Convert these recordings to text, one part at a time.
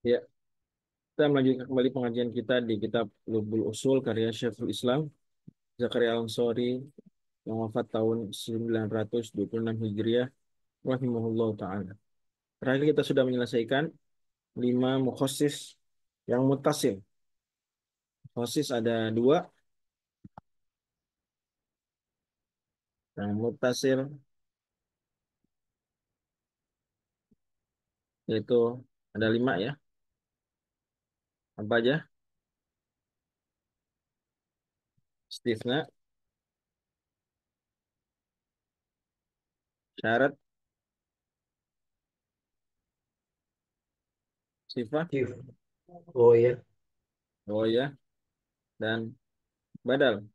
Ya, kita melanjutkan kembali pengajian kita di kitab Lubul Usul karya Syekhul Islam Zakaria Al-Ansari yang wafat tahun 926 Hijriah rahimahullah taala. Terakhir kita sudah menyelesaikan 5 mukhasis yang mutasil. Mukhasis ada 2, yang mutasil yaitu ada 5 ya. Apa aja? Istifna, syarat, sifat, If. Oh ya, oh ya, dan badal.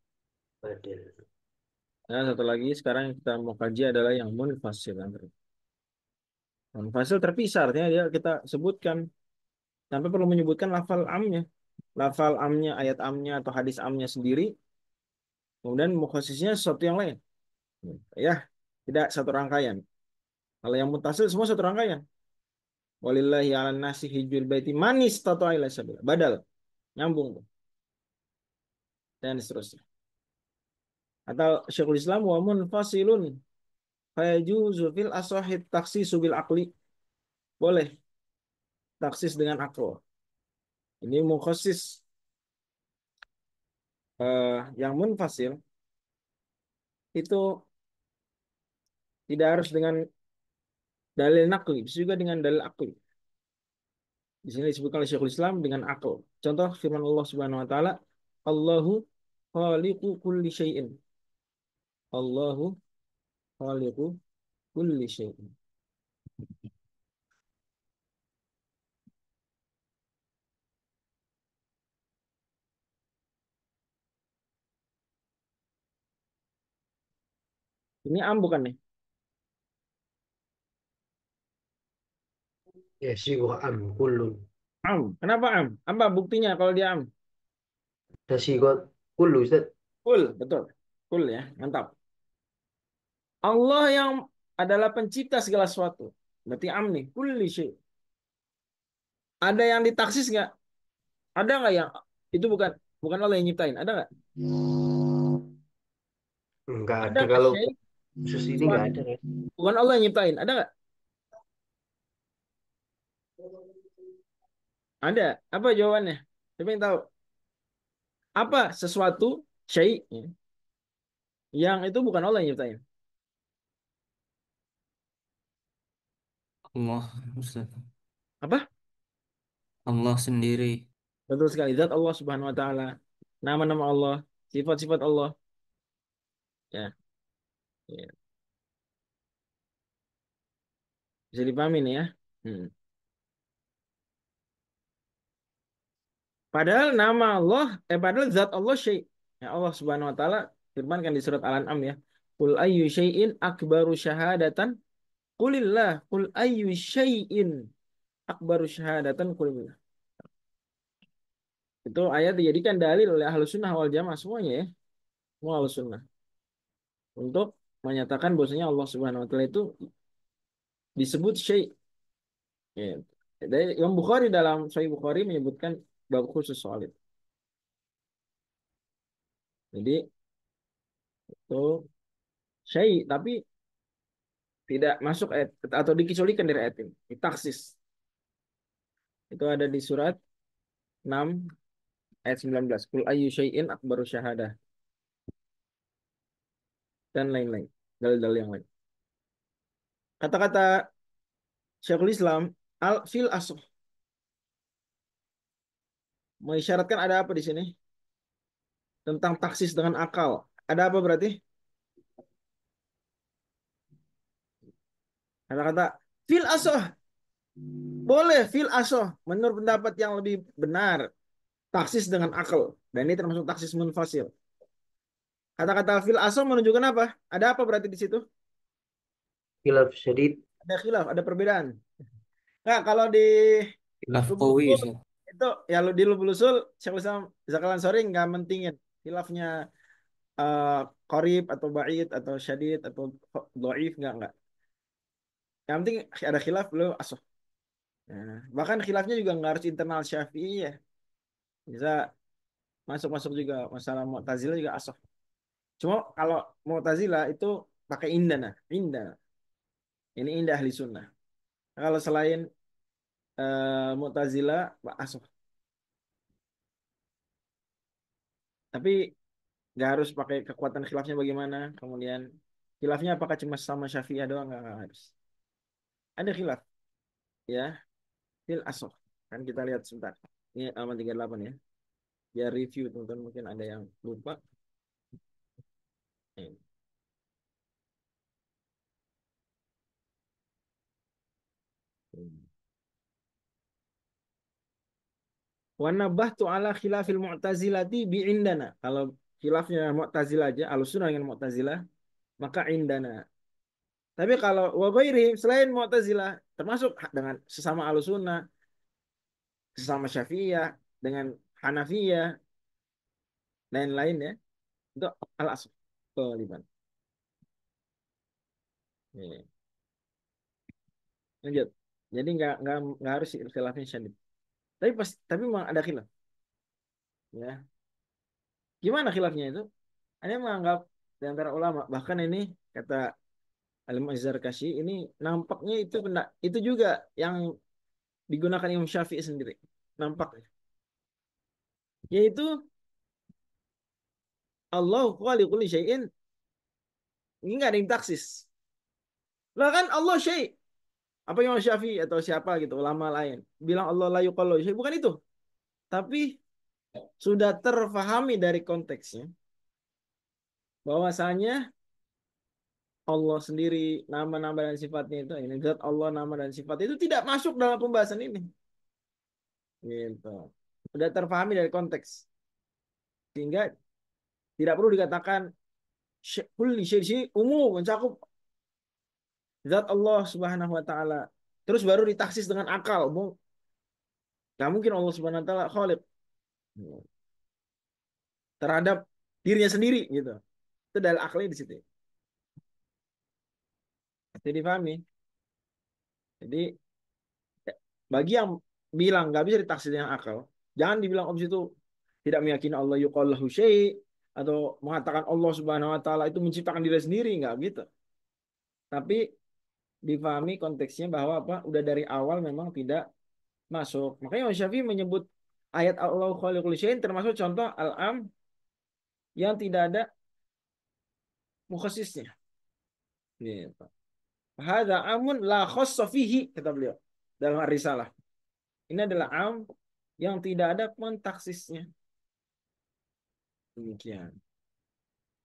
Badal. Nah, satu lagi sekarang yang kita mau kaji adalah yang munfasil. Munfasil terpisah artinya dia kita sebutkan tanpa perlu menyebutkan lafal amnya. Lafal amnya, ayat amnya atau hadis amnya sendiri, kemudian mukhasisnya sesuatu yang lain. Ya, tidak satu rangkaian. Kalau yang mutasil semua satu rangkaian. Walillahi 'alan nasi hijjul baiti man istata'a ilaihi sabila. Badal, nyambung tuh. Dan seterusnya. Atau Syekhul Islam wa munfasilun fayajuzu fil asahid taksisu bil aqli. Boleh taksis dengan akal. Ini mukhasis yang munfasil itu tidak harus dengan dalil nakli, bisa juga dengan dalil akli. Di sini disebutkan oleh Syekhul Islam dengan akal. Contoh firman Allah Subhanahu wa taala, Allahu khaliqu kulli syai'in. Allahu khaliqu kulli syai'in. Ini am bukan nih? Ya sih am kulun. Am. Kenapa am? Apa buktinya kalau dia am? Ada sigot kulu Ustaz. Kul, betul. Kul ya, mantap. Allah yang adalah pencipta segala sesuatu. Berarti am nih, kulli syai'. Ada yang ditaksis nggak? Ada nggak yang itu bukan bukan Allah yang nyiptain? Ada nggak? Enggak Ada ada nggak kalau syai' khusus ini enggak sesuatu ada kan. bukan Allah yang nyiptain? Ada nggak? Ada. Apa jawabannya? Siapa yang tahu? Apa sesuatu syai' ya, yang itu bukan Allah yang nyiptain? Allah, Ustaz. Apa? Allah sendiri. Betul sekali. Zat Allah Subhanahu wa taala. Nama-nama Allah, sifat-sifat Allah. Ya, ya. Bisa dipahami nih ya. Hmm. Padahal nama Allah, padahal zat Allah syai'. Ya, Allah Subhanahu wa taala firmankan di surat Al-An'am ya. Qul ayyu syai'in akbaru syahadatan qulillah. Qul ayyu syai'in akbaru syahadatan qulillah. Itu ayat dijadikan dalil oleh Ahlus Sunnah wal Jamaah semuanya ya. Semua Ahlus Sunnah untuk menyatakan bahwasanya Allah Subhanahu wa taala itu disebut syai'. Ya. Dari Imam Bukhari dalam Sahih Bukhari menyebutkan bab khusus soal itu. Jadi itu syai' tapi tidak masuk ayat atau dikecualikan dari ayat ini. Ditaksis. Itu ada di surat 6 ayat 19. Kul ayyu syai'in akbaru syahadah dan lain-lain. Dalil-dalil yang lain. Kata-kata Syekhul Islam al fil asr mengisyaratkan ada apa di sini? Tentang taksis dengan akal. Ada apa berarti? Kata-kata fil asr boleh fil asr menurut pendapat yang lebih benar taksis dengan akal dan ini termasuk taksis munfasil. Kata-kata fil asr menunjukkan apa? Ada apa berarti di situ? Khilaf syadid. Ada khilaf, ada perbedaan. Nah, kalau di Khilaf Lubul qawi, Usul Ustaz. itu ya di Lubul Usul Syekhul Islam Zakalan Sori nggak mentingin khilafnya uh, qarib atau ba'id atau syadid atau dhaif nggak. Yang penting ada khilaf lu asah. Nah, bahkan khilafnya juga nggak harus internal Syafi'i ya. Bisa masuk-masuk juga masalah Mu'tazilah juga asal. Cuma kalau Mu'tazilah itu pakai indana, indana. Ini indah ahli sunnah. Kalau selain Mu'tazilah, asal. Tapi nggak harus pakai kekuatan khilafnya bagaimana. Kemudian khilafnya apakah cuma sama Syafi'iyah doang? Nggak harus. Ada khilaf ya. Fil asal. Kan kita lihat sebentar. Ini halaman 38 ya. Ya review teman-teman mungkin ada yang lupa. Ini. Wa nabahtu ala khilafil mu'tazilati bi indana. Kalau khilafnya Mu'tazilah aja, Ahlussunnah dengan Mu'tazilah, maka indana. Tapi kalau wa ghairi selain Mu'tazilah termasuk dengan sesama Ahlussunnah, sesama Syafi'iyah, dengan Hanafiyah dan lain ya, itu al-asl. Liban. Ya. Lanjut. Jadi nggak harus khilafnya syadid. Tapi memang ada khilaf. Ya. Gimana khilafnya itu? Ada yang menganggap di antara ulama bahkan ini kata Al-Zarkashi ini nampaknya itu juga yang digunakan Imam Syafi'i sendiri. Nampaknya. Yaitu Allah khaliqu kulli syai'in. Ini nggak ada yang taksis. Lah kan Allah syai'. Apa Imam Syafi'i atau siapa gitu ulama lain bilang Allah la yuqallu syai', bukan itu. Tapi sudah terfahami dari konteksnya bahwasanya Allah sendiri nama-nama dan sifatnya itu ini zat Allah nama dan sifat itu tidak masuk dalam pembahasan ini. Gitu. Sudah terfahami dari konteks sehingga tidak perlu dikatakan kulli syai' umum mencakup zat Allah Subhanahu wa taala. Terus baru ditaksis dengan akal. Gak mungkin Allah Subhanahu wa taala khaliq terhadap dirinya sendiri gitu. Itu dalil akalnya di situ. Jadi pahami. Jadi bagi yang bilang nggak bisa ditaksis dengan akal, jangan dibilang opsi itu tidak meyakini Allah yuqallahu syai' atau mengatakan Allah Subhanahu wa taala itu menciptakan diri sendiri, nggak gitu. Tapi difahami konteksnya bahwa apa udah dari awal memang tidak masuk. Makanya Imam Syafi'i menyebut ayat Allah khaliqul syai'in termasuk contoh al-am yang tidak ada mukhasisnya. Gitu. Hadza amun la khassa fihi kata beliau dalam Ar-Risalah. Ini adalah am yang tidak ada kontaksisnya. Demikian.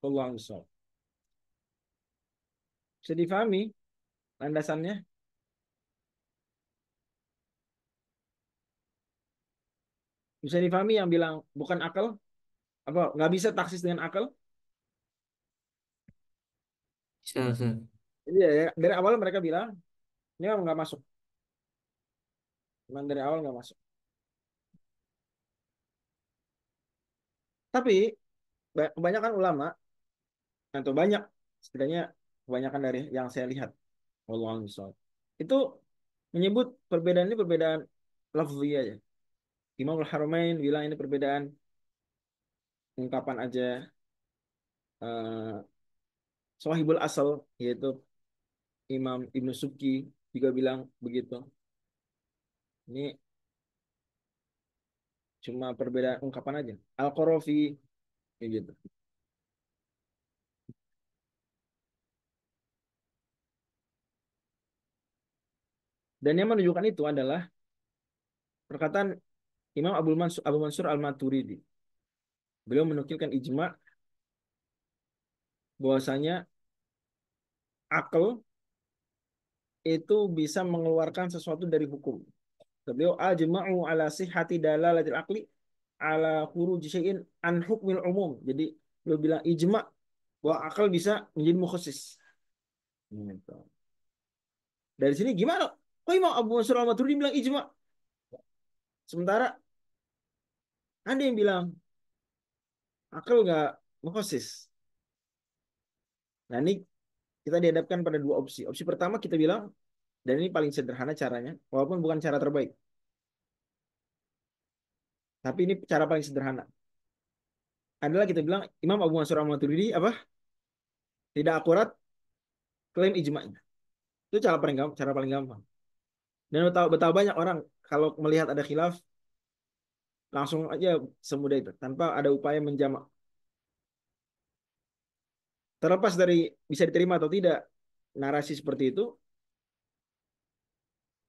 Allah Subhanahu. Bisa difahami landasannya? Bisa difahami yang bilang bukan akal? Apa nggak bisa taksis dengan akal? Bisa, Ustaz. Jadi ya, dari awal mereka bilang ini memang nggak masuk. Memang dari awal nggak masuk. Tapi kebanyakan ulama atau banyak setidaknya kebanyakan dari yang saya lihat, wallahu a'lam, itu menyebut perbedaan ini perbedaan lafzi aja. Imam Al-Haramain bilang ini perbedaan ungkapan aja. eh Sohibul Asal yaitu Imam Ibnu Subki juga bilang begitu. Ini cuma perbedaan ungkapan aja. Al-Qarafi kayak gitu. Dan yang menunjukkan itu adalah perkataan Imam Abu Mansur Al-Maturidi. Beliau menukilkan ijma bahwasanya akal itu bisa mengeluarkan sesuatu dari hukum. Beliau ajma'u ala sihhati dalalatil aqli ala khuruji syai'in an hukmil umum. Jadi beliau bilang ijma bahwa akal bisa menjadi mukhasis. Gitu. Dari sini gimana? Kok Imam Abu Mansur Al-Maturidi bilang ijma? Sementara ada yang bilang akal nggak mukhasis. Nah ini kita dihadapkan pada dua opsi. Opsi pertama kita bilang Dan ini paling sederhana caranya, walaupun bukan cara terbaik. Tapi ini cara paling sederhana. Adalah kita bilang Imam Abu Mansur Al-Maturidi apa? Tidak akurat klaim ijma'nya. Itu cara paling gampang. Dan betapa banyak orang kalau melihat ada khilaf langsung aja semudah itu tanpa ada upaya menjamak. Terlepas dari bisa diterima atau tidak narasi seperti itu,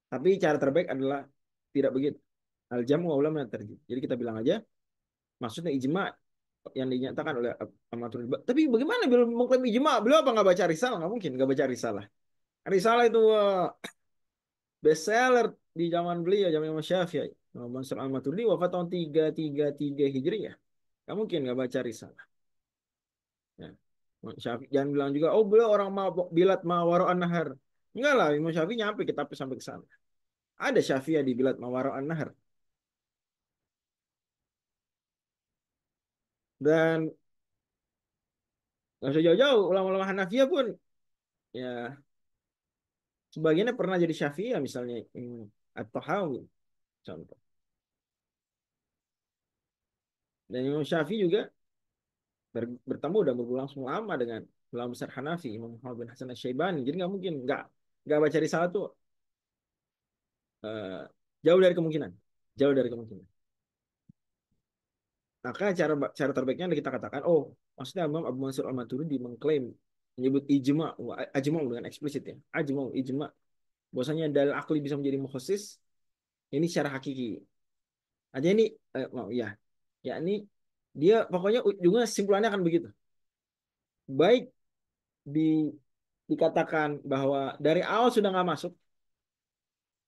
tapi cara terbaik adalah tidak begitu. Al-jamu aula min at-tarjih. Jadi kita bilang aja maksudnya ijma yang dinyatakan oleh Al-Maturidi. Tapi bagaimana beliau mengklaim ijma? Beliau apa nggak baca risalah? Nggak mungkin nggak baca risalah. Risalah itu best seller di zaman beliau, zaman Imam Syafi'i. Imam Mansur Al-Maturidi wafat tahun 333 Hijriah. Nggak mungkin nggak baca risalah. Ya. Syafi'i jangan bilang juga, oh beliau orang Bilat Mawaro An-Nahar. Enggak lah, Imam Syafi'i nyampe kitabnya sampai ke sana. Ada Syafi'i di Bilat Mawaro An-Nahar. Dan nggak usah jauh-jauh, ulama-ulama Hanafiyah pun ya sebagiannya pernah jadi Syafi'iyah misalnya At-Tahawi contoh. Dan Imam Syafi'i juga bertemu dan berlangsung lama dengan ulama besar Hanafi, Imam Muhammad bin Hasan Asy-Syaibani. Jadi nggak mungkin nggak baca risalah tuh eh, jauh dari kemungkinan, jauh dari kemungkinan. Maka cara terbaiknya adalah kita katakan, oh maksudnya Imam Abu Mansur Al-Maturidi mengklaim menyebut ijma, ajma dengan eksplisit ya, ijma, bahwasanya dalil akli bisa menjadi mukhasis, ini secara hakiki. Aja ini, ya, ya ini dia pokoknya ujungnya simpulannya akan begitu. Baik di dikatakan bahwa dari awal sudah nggak masuk.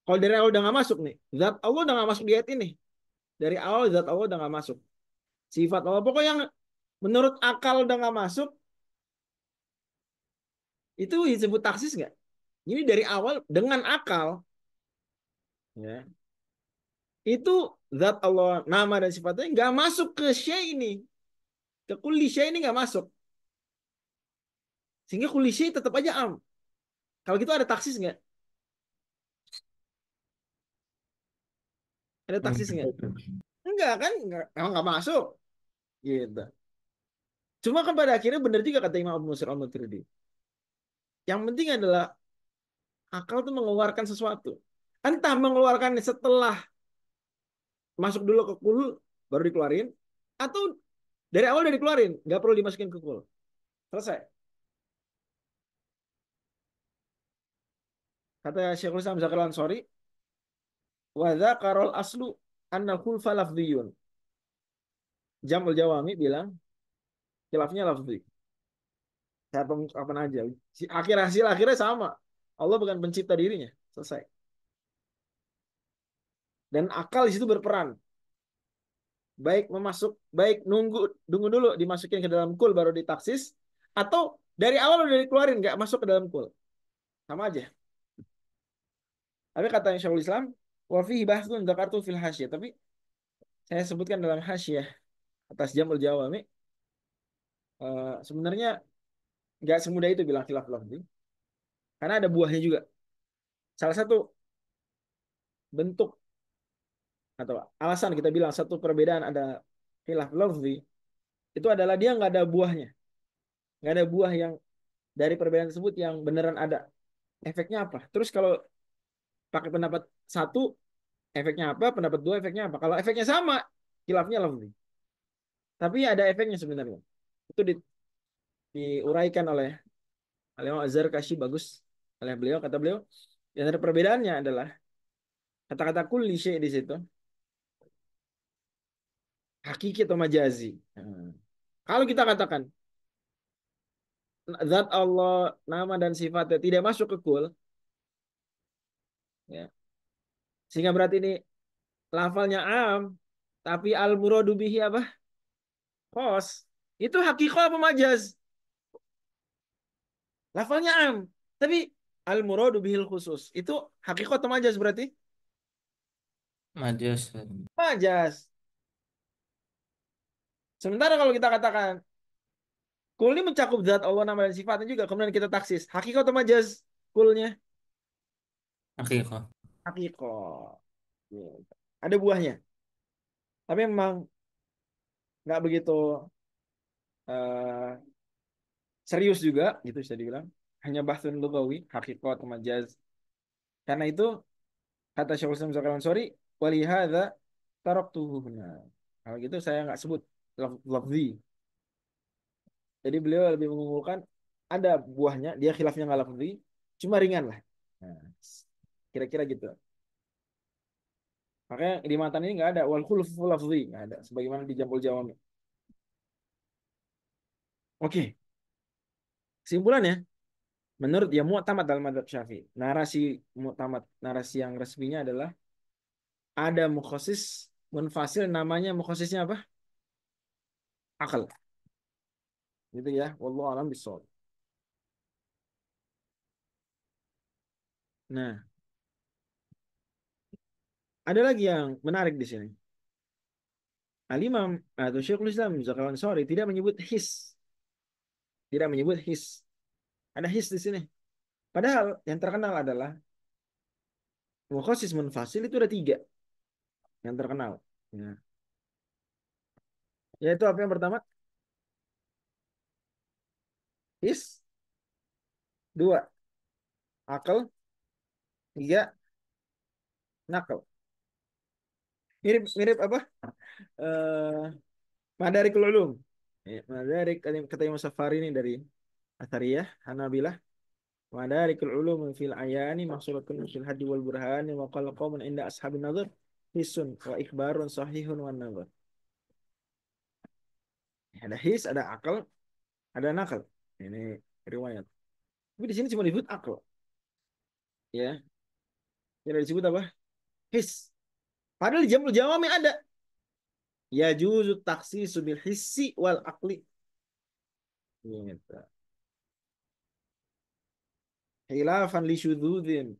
Kalau dari awal udah nggak masuk nih, zat Allah udah nggak masuk di ayat ini. Dari awal zat Allah udah nggak masuk. Sifat Allah pokoknya yang menurut akal udah nggak masuk, itu disebut taksis nggak? Ini dari awal dengan akal, ya itu zat Allah nama dan sifatnya nggak masuk ke syai ini, ke kulli syai ini nggak masuk, sehingga kulli syai tetap aja am. Kalau gitu ada taksis nggak? Ada taksis nggak? Enggak kan? Enggak, emang nggak masuk, gitu. Cuma kan pada akhirnya benar juga kata Imam Abu Mansur Al-Maturidi. Yang penting adalah akal tuh mengeluarkan sesuatu. Entah mengeluarkan setelah masuk dulu ke kul baru dikeluarin, atau dari awal udah dikeluarin, nggak perlu dimasukin ke kul. Selesai. Kata Syekhul Islam Zakir Al-Ansari, wa dzakarul aslu anna khulfa lafdhiyun. Jamul Jawami bilang khilafnya lafdhi. Kapan aja. Hasil akhirnya sama. Allah bukan pencipta dirinya. Selesai. Dan akal di situ berperan. Baik nunggu dulu dimasukin ke dalam kul baru ditaksis, atau dari awal udah dikeluarin nggak masuk ke dalam kul. Sama aja. Tapi katanya Syekhul Islam, wa fihi bahsun dzakartu fil hasyiyah. Tapi saya sebutkan dalam hasyiyah atas Jamul Jawami, sebenarnya nggak semudah itu bilang khilaf lafzi. Karena ada buahnya juga. Salah satu bentuk atau alasan kita bilang satu perbedaan ada khilaf lafzi itu adalah dia nggak ada buahnya, nggak ada buah yang dari perbedaan tersebut yang beneran ada. Efeknya apa? Terus kalau pakai pendapat satu, efeknya apa? Pendapat dua, efeknya apa? Kalau efeknya sama, khilafnya lafzi. Tapi ada efeknya sebenarnya. Itu diuraikan oleh Al-Imam Az-Zarkashi bagus oleh beliau. Kata beliau, yang ada perbedaannya adalah kata-kata kulli syai' di situ hakiki atau majazi. Kalau kita katakan zat Allah nama dan sifatnya tidak masuk ke kul, ya, sehingga berarti ini lafalnya am, tapi al muradu bihi apa? Khos. Itu hakikoh apa majaz? Lafalnya am, tapi al muradu bihil khusus. Itu hakikoh atau majaz berarti? Majas. Majaz. Sementara kalau kita katakan kul ini mencakup zat Allah nama dan sifatnya juga, kemudian kita taksis. Hakikoh atau majaz kulnya? Haqiqah. Hakikoh. Gitu. Ada buahnya. Tapi memang nggak begitu eh, serius juga, gitu bisa dibilang. Hanya bahsun lugawi, hakikoh atau majaz. Karena itu, kata Syekhul Islam Zakaria Ansori, walihada taraktuhu. Nah, kalau gitu saya nggak sebut lafzi. Jadi beliau lebih mengunggulkan ada buahnya, dia khilafnya nggak lafzi, cuma ringan lah. Nah, kira-kira gitu. Makanya di matan ini nggak ada wal khulfu lafzi, nggak ada. Sebagaimana di Jamul Jawami. Oke, kesimpulannya, menurut dia mu'tamad dalam madzhab Syafi'i. Narasi mu'tamad, narasi yang resminya adalah ada mukhasis munfasil, namanya mukhasisnya apa? Akal. Gitu ya. Wallahu alam bishawab. Nah, ada lagi yang menarik di sini. Al-Imam atau Syekhul Islam Zakaria Ansari tidak menyebut his, tidak menyebut his. Ada his di sini. Padahal yang terkenal adalah mukhasis munfasil itu ada tiga yang terkenal. Ya. Yaitu apa yang pertama? His. Dua, akal. Tiga, nakal. Mirip mirip apa? Eh Madarikul Ulum. Ya, Madarik kata Imam Safari ini dari Athariyah, Hanabilah. Madarikul Ulum fil ayani mahsulatun fil hadi wal burhani wa qala qaumun inda ashabin nazar hisun wa ikhbarun sahihun wan nazar. Ada his, ada akal, ada nakal. Ini riwayat. Tapi di sini cuma disebut akal, ya. Tidak disebut apa? His. Padahal di Jamul Jawami ada. Ya juzu taksisu bil hissi wal akli. Gitu. Khilafan li syudzudin.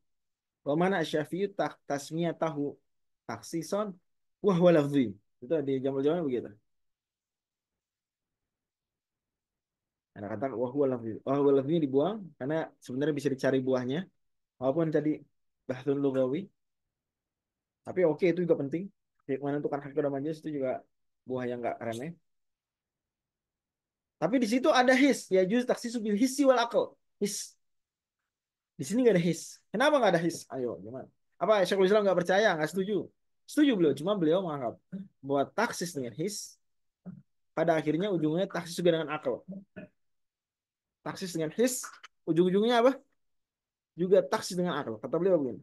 Wa mana Syafi'i tasmiyatahu taksison wa huwa lafzi. Itu di Jamul Jawami begitu. Ada kata wa huwa lafzi. Wa huwa lafzi dibuang karena sebenarnya bisa dicari buahnya. Walaupun tadi bahsun lugawi. Tapi oke, itu juga penting. Menentukan hakik dan majas itu juga buah yang nggak remeh. Tapi di situ ada his, ya juz taksisu bil hissi wal akal. His. Di sini nggak ada his. Kenapa nggak ada his? Ayo, gimana? Apa Syekhul Islam nggak percaya? Nggak setuju? Setuju beliau, cuma beliau menganggap bahwa taksis dengan his pada akhirnya ujungnya taksis juga dengan akal. Taksis dengan his, ujung-ujungnya apa? Juga taksis dengan akal. Kata beliau begini.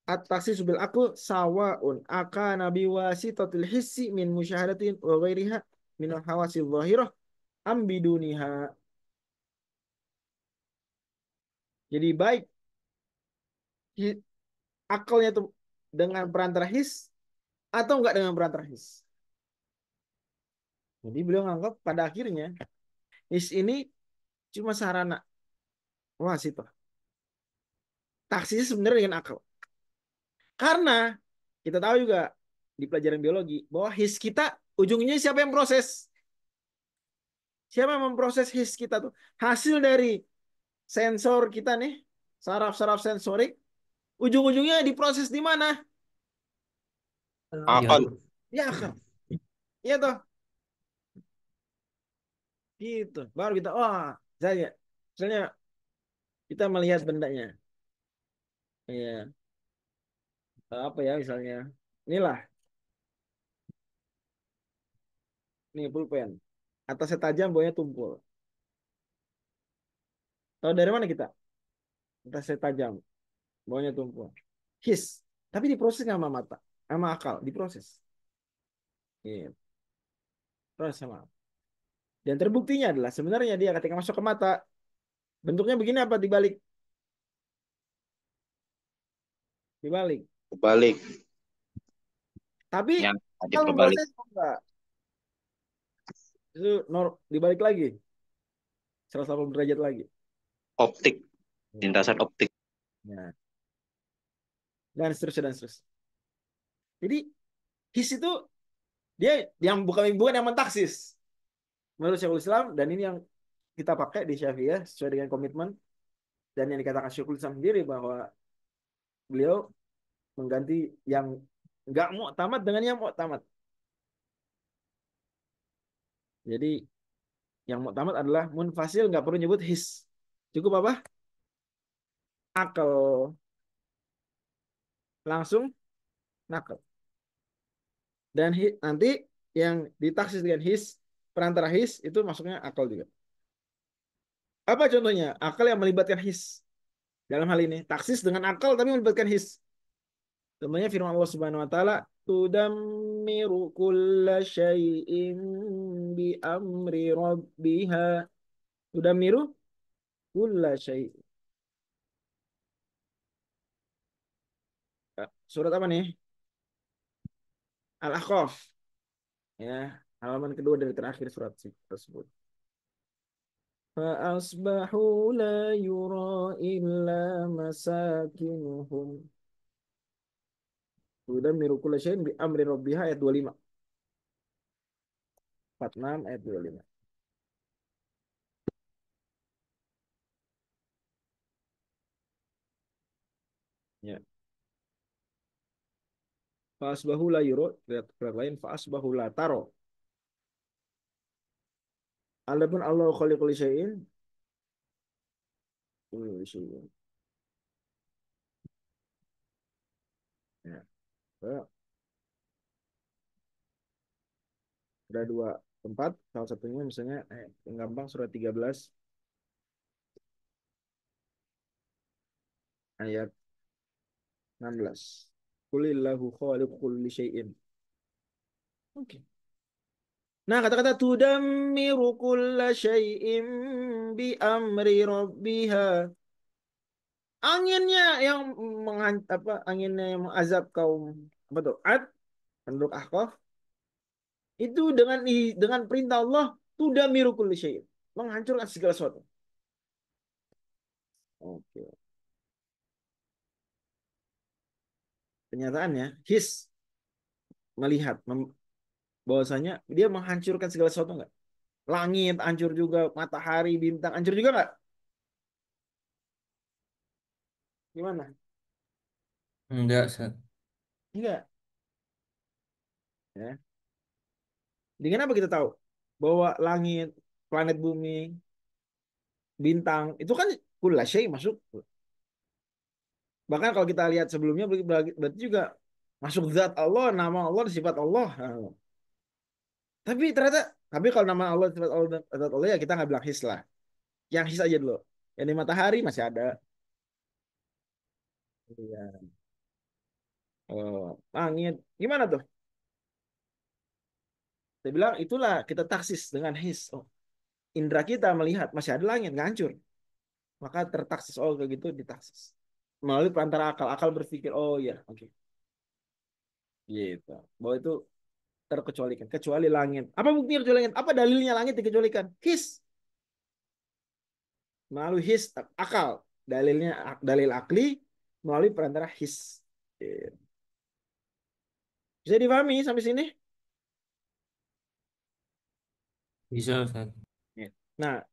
At-taksis bil akal sawaun akana biwasitatil hissi min musyahadatin wa ghairiha min al-hawasi dhahirah am biduniha. Jadi baik akalnya itu dengan perantara his atau enggak dengan perantara his. Jadi beliau menganggap pada akhirnya his ini cuma sarana. Wah, situ. Taksisnya sebenarnya dengan akal. Karena kita tahu juga di pelajaran biologi bahwa his kita ujungnya siapa yang proses? Siapa yang memproses his kita tuh? Hasil dari sensor kita nih, saraf-saraf sensorik, ujung-ujungnya diproses di mana? Di Akal. otak. Ya akal. Iya toh. Gitu. Baru kita, wah, saya, misalnya kita melihat bendanya. Iya. Apa ya misalnya? Inilah, nih pulpen. Atasnya tajam, bawahnya tumpul. Tahu dari mana kita? Atasnya tajam, bawahnya tumpul. His. Tapi diproses nggak sama mata, sama akal, diproses. Iya, proses sama. Dan terbuktinya adalah sebenarnya dia ketika masuk ke mata, bentuknya begini apa dibalik? Dibalik. Balik Tapi yang kalau diperbalik. proses enggak, itu dibalik lagi, 180 derajat lagi. Optik, lintasan optik. Ya. Dan seterusnya dan seterusnya. Jadi his itu dia yang bukan bukan yang mentaksis menurut Syekhul Islam, dan ini yang kita pakai di Syafi'iyah sesuai dengan komitmen. Dan yang dikatakan Syekhul Islam sendiri bahwa beliau mengganti yang nggak mau tamat dengan yang mau tamat. Jadi yang mau tamat adalah munfasil, nggak perlu nyebut his. Cukup apa? Akal. Langsung nakal. Dan nanti yang ditaksis dengan his, perantara his itu masuknya akal juga. Apa contohnya? Akal yang melibatkan his. Dalam hal ini, taksis dengan akal tapi melibatkan his. Contohnya firman Allah Subhanahu wa taala, "Tudammiru kulla syai'in bi amri rabbiha." Tudammiru kulla syai'. Surat apa nih? Al-Ahqaf. Ya, halaman kedua dari terakhir surat tersebut. فأصبحوا لا يرى إلا مساكنهم تدمر كل شيء بأمر ربها ayat 25 46 ayat 25 ya. Fa'asbahu la yuro, lihat lain fa'asbahu la taro. Adapun Allah khaliqul syai'in, kulli syai'in. Ya. Ada dua tempat, salah satunya misalnya yang gampang surat 13 ayat 16. Qulillahu khaliqu kulli syai'in. Oke. Nah, kata-kata tudammiru kulla syai'in bi amri rabbiha. Anginnya yang anginnya yang mengazab kaum apa tuh? Ad, penduduk Ahqaf itu dengan perintah Allah tudammiru kulli syai'in, menghancurkan segala sesuatu. Oke. Kenyataannya his melihat bahwasanya dia menghancurkan segala sesuatu enggak? Langit hancur juga, matahari, bintang hancur juga enggak? Gimana? Enggak, Ustaz. Enggak, ya. Dengan apa kita tahu bahwa langit, planet bumi, bintang itu kan kulla syai masuk. Bahkan kalau kita lihat sebelumnya berarti juga masuk zat Allah, nama Allah, sifat Allah. Nah, tapi kalau nama Allah, sifat Allah, zat Allah ya kita nggak bilang his lah. Yang his aja dulu. Yang di matahari masih ada. Iya. Oh, langit. Gimana tuh? Saya bilang itulah kita taksis dengan his. Oh, indra kita melihat masih ada langit, nggak hancur. Maka tertaksis oh kayak gitu ditaksis. Melalui perantara akal. Akal berpikir, oh ya, oke. Gitu. Bahwa itu terkecualikan. Kecuali langit. Apa buktinya kecuali langit? Apa dalilnya langit dikecualikan? His. Melalui his, akal. Dalilnya, dalil akli melalui perantara his. Gitu. Bisa dipahami sampai sini? Bisa, Ustaz. Gitu. Nah,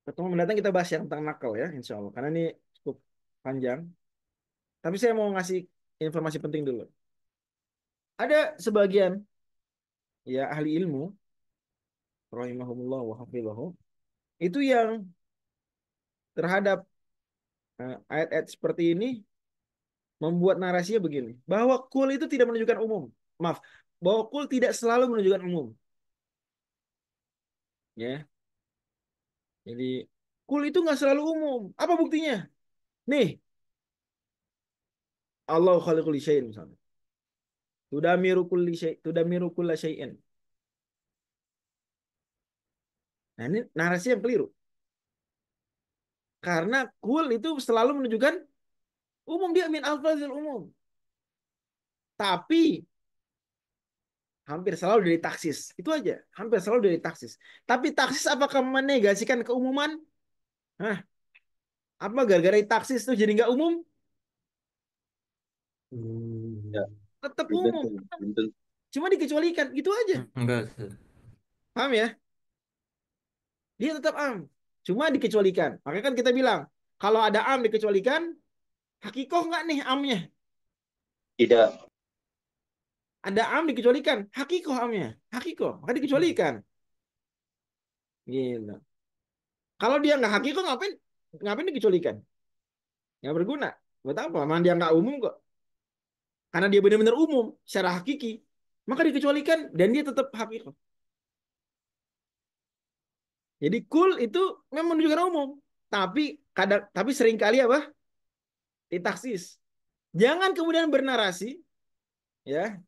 pertemuan mendatang kita bahas yang tentang nakal ya, insya Allah. Karena ini cukup panjang. Tapi saya mau ngasih informasi penting dulu. Ada sebagian ya ahli ilmu, rahimahumullah wa hafizahum, itu yang terhadap ayat-ayat seperti ini membuat narasinya begini, bahwa kul itu tidak menunjukkan umum. Maaf, bahwa kul tidak selalu menunjukkan umum. Ya, jadi kul itu nggak selalu umum. Apa buktinya? Nih, Allah khaliqul syai'in misalnya. Tudamiru kulla syai'in. Nah, ini narasi yang keliru. Karena kul itu selalu menunjukkan umum, dia min alfazil umum. Tapi hampir selalu dari taksis. Itu aja. Hampir selalu dari taksis. Tapi taksis apakah menegasikan keumuman? Hah? Apa gara-gara taksis itu jadi nggak umum? Ya, Tetap belum umum. tentu, belum tentu. Cuma dikecualikan. Gitu aja. Enggak, Ustaz. Paham ya? Dia tetap am. cuma dikecualikan. Makanya kan kita bilang, kalau ada am dikecualikan, hakikoh nggak nih amnya? Tidak. Ada am dikecualikan, hakikoh amnya, hakikoh, maka dikecualikan. Gitu. Kalau dia nggak hakikoh, ngapain ngapain dikecualikan? Nggak berguna. Buat apa? Memang dia nggak umum kok. Karena dia benar-benar umum secara hakiki, maka dikecualikan dan dia tetap hakikoh. Jadi kul itu memang menunjukkan umum, tapi seringkali apa? Ditaksis. Jangan kemudian bernarasi, ya.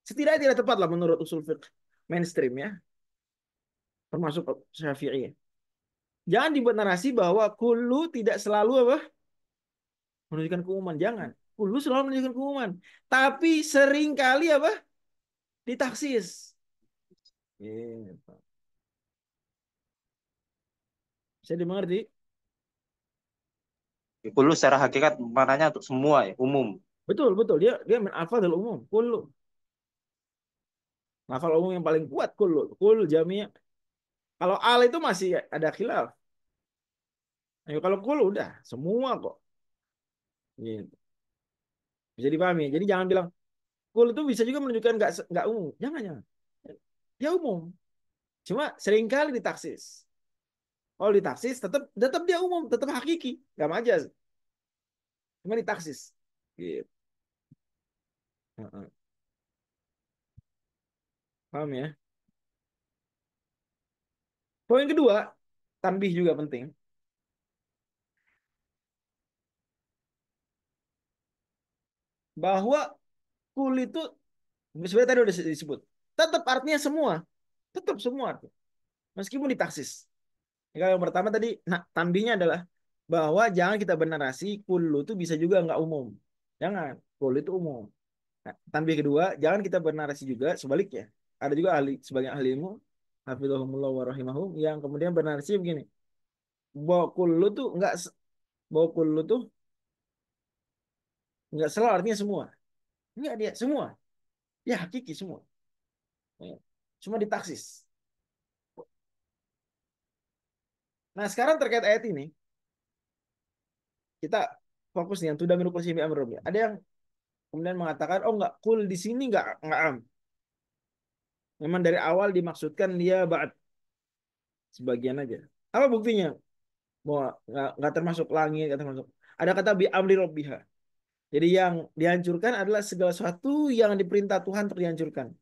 Setidaknya tidak tepat lah menurut usul fiqh mainstream ya, termasuk Syafi'i. Jangan dibuat narasi bahwa kullu tidak selalu apa? Menunjukkan keumuman. Jangan. Kullu selalu menunjukkan keumuman. Tapi seringkali apa? Ditaksis. Gitu. Bisa dimengerti? Kullu secara hakikat maknanya untuk semua ya, umum. Betul, betul. Dia dia min alfadzul umum. Kullu. Lafal umum yang paling kuat kullu. Kul jami'. Kalau al itu masih ada khilaf. Ayo, kalau kul udah semua kok. Gitu. Bisa dipahami. Jadi jangan bilang kul itu bisa juga menunjukkan nggak umum. Jangan, jangan. Dia umum. Cuma seringkali ditaksis. Kalau ditaksis tetap tetap dia umum, tetap hakiki, nggak majaz. Cuma ditaksis. Gitu. Heeh. Paham ya? Poin kedua, tanbih juga penting. Bahwa kul itu sebenarnya tadi udah disebut. Tetap artinya semua. Tetap semua artinya. Meskipun ditaksis. Kalau yang pertama tadi, nah, tanbihnya adalah bahwa jangan kita bernarasi kullu itu bisa juga nggak umum. Jangan. Kullu itu umum. Nah, tanbih kedua, jangan kita bernarasi juga sebaliknya. Ada juga sebagian ahli ilmu, hafizahumullah wa rahimahum, yang kemudian bernarasi begini. Bahwa kullu tuh nggak bahwa kullu tuh nggak selalu artinya semua. Enggak dia semua. Ya hakiki semua. Ya. Cuma ditaksis. Nah, sekarang terkait ayat ini, kita fokus nih yang tuh minukul simi amr. Ada yang kemudian mengatakan, oh enggak, kul di sini enggak am. Memang dari awal dimaksudkan dia ba'd sebagian aja. Apa buktinya? Bahwa enggak termasuk langit, enggak termasuk. Ada kata bi amri rabbiha. Jadi yang dihancurkan adalah segala sesuatu yang diperintah Tuhan untuk dihancurkan.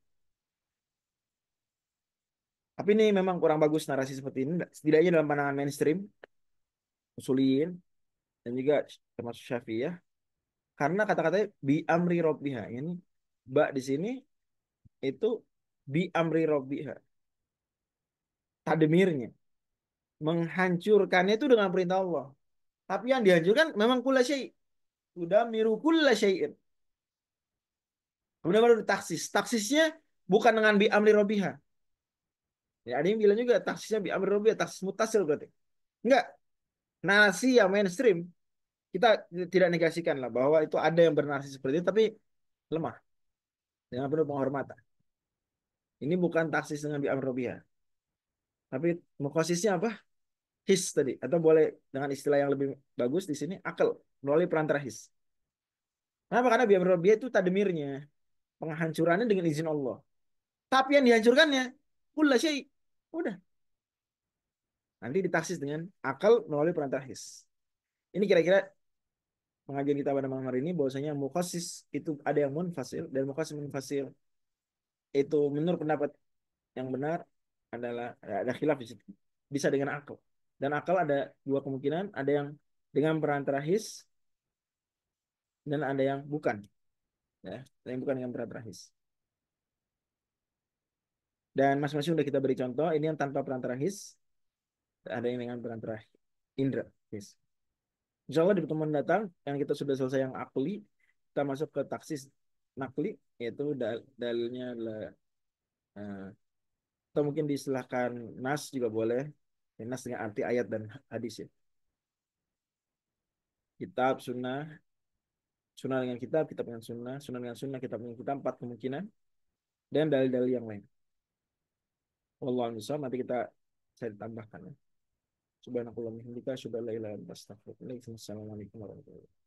Tapi ini memang kurang bagus narasi seperti ini. Setidaknya dalam pandangan mainstream, usuliyin, dan juga termasuk Syafi'iyah. Karena kata-katanya bi amri rabbiha. Ini ba di sini itu bi amri rabbiha. Tadmirnya. Menghancurkannya itu dengan perintah Allah. Tapi yang dihancurkan memang kulla syai'. Sudah miru kulla syai'in. Kemudian baru taksis. Taksisnya bukan dengan bi amri rabbiha. Ya, ada yang bilang juga taksisnya bi amri rabbiha, taksis mutasil berarti. Enggak. Narasi yang mainstream kita tidak negasikan lah bahwa itu ada yang bernarasi seperti itu tapi lemah dengan penuh penghormatan. Ini bukan taksis dengan bi amri rabbiha. Tapi mukosisnya apa? His tadi atau boleh dengan istilah yang lebih bagus di sini akal melalui perantara his. Kenapa? Karena bi amri rabbiha itu tadmirnya, penghancurannya dengan izin Allah. Tapi yang dihancurkannya kulla syai. Udah. Nanti ditaksis dengan akal melalui perantara his. Ini kira-kira pengajian kita pada malam hari ini bahwasanya mukhasis itu ada yang munfasil dan mukhasis munfasil itu menurut pendapat yang benar adalah ada khilaf di situ. Bisa dengan akal. Dan akal ada dua kemungkinan, ada yang dengan perantara his dan ada yang bukan. Ya, ada yang bukan dengan perantara his. Dan masing-masing sudah kita beri contoh, ini yang tanpa perantara his, ada yang dengan perantara indra his. Insya Allah di pertemuan datang yang kita sudah selesai yang akli, kita masuk ke taksis nakli, yaitu dalilnya adalah atau mungkin diistilahkan nas juga boleh. Ya, nas dengan arti ayat dan hadis ya. Kitab, sunnah, sunnah dengan kitab, kitab dengan sunnah dengan sunnah, kitab dengan kitab, empat kemungkinan dan dalil-dalil yang lain. Wallahu a'lam bishawab, nanti kita saya ditambahkan ya. Subhanakallahumma wa bihamdika asyhadu an la ilaha illa anta astaghfiruka wa atubu ilaik. Assalamualaikum warahmatullahi wabarakatuh.